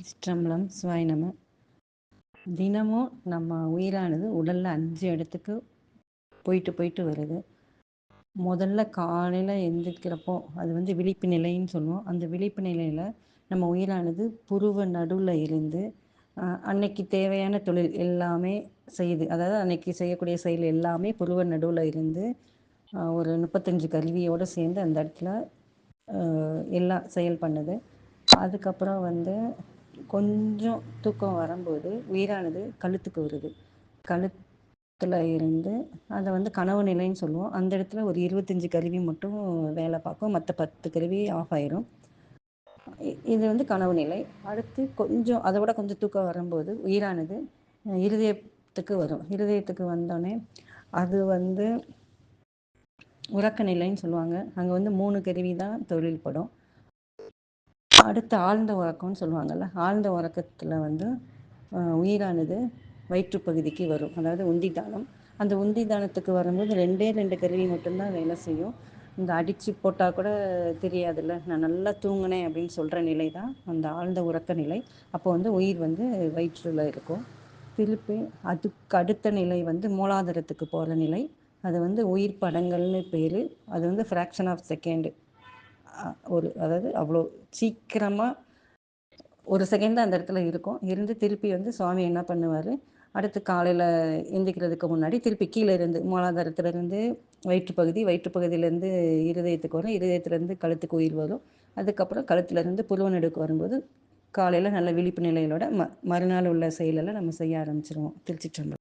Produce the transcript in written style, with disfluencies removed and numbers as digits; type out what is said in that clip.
திருச்சிற்றம்பலம் சிவாய நம. தினமும் நம்ம உயிரானது உடல்ல 5 இடத்துக்கு போயிட்டு போயிட்டு வருது. முதல்ல காலையில் எழுந்திரிக்கிறப்போ அது விழிப்பு நிலைன்னு சொல்லுவோம். அந்த விழிப்பு நிலையில் நம்ம உயிரானது புருவ நடுவில் இருந்து அன்னைக்கு தேவையான தொழில் எல்லாமே செய்யுது. அதாவது அன்னைக்கு செய்யக்கூடிய செயல் எல்லாமே புருவ நடுவில் இருந்து ஒரு 35 கருவியோடு சேர்ந்து அந்த இடத்துல எல்லாம் செயல் பண்ணுது. அதுக்கப்புறம் கொஞ்சம் தூக்கம் வரும்போது உயிரானது கழுத்துக்கு வருது. கழுத்தில் இருந்து அதை கனவு நிலைன்னு சொல்லுவோம். அந்த இடத்துல ஒரு 25 கருவி மட்டும் வேலை பார்க்கும், மற்ற 10 கருவி ஆஃப் ஆயிரும். இது கனவு நிலை. அடுத்து கொஞ்சம் அதை விட கொஞ்சம் தூக்கம் வரும்போது உயிரானது இருதயத்துக்கு வரும். இருதயத்துக்கு வந்தோடனே அது உறக்க நிலைன்னு சொல்லுவாங்க. அங்கே 3 கருவி தான் தொழில்படும். அடுத்து ஆழ்ந்த உறக்கம்னு சொல்லுவாங்கள்ல. ஆழ்ந்த உறக்கத்தில் உயிரானது வயிற்றுப்பகுதிக்கு வரும், அதாவது உந்திதானம். அந்த உந்திதானத்துக்கு வரும்போது 2 கருவி மட்டும்தான் வேலை செய்யும். இந்த அடித்து போட்டால் கூட தெரியாதுல்ல, நான் நல்லா தூங்கினேன் அப்படின்னு சொல்கிற நிலை தான் அந்த ஆழ்ந்த உறக்க நிலை. அப்போ உயிர் வயிற்றில் இருக்கும். திருப்பி அதுக்கு அடுத்த நிலை மூலாதாரத்துக்கு போகிற நிலை. அது உயிர் படங்கள்னு பேர். அது ஃப்ராக்ஷன் ஆஃப் செகண்டு. அதாவது அவ்வளோ சீக்கிரமாக ஒரு செகண்ட் அந்த இடத்துல இருக்கும். இருந்து திருப்பி சுவாமி என்ன பண்ணுவார், அடுத்து காலையில் எந்திரிக்கிறதுக்கு முன்னாடி திருப்பி கீழே இருந்து மூலாதாரத்துலேருந்து வயிற்றுப்பகுதி, வயிற்றுப்பகுதியிலேருந்து இருதயத்துக்கு வரும், இருதயத்துலேருந்து கழுத்துக்கு உயிர் வரும். அதுக்கப்புறம் கழுத்துலேருந்து புருவ நடுக்கு வரும்போது காலையில் நல்ல விழிப்பு நிலைகளோட மறுநாள் உள்ள செயலெல்லாம் நம்ம செய்ய ஆரம்பிச்சிருவோம். திருச்சிற்றம்பலம்.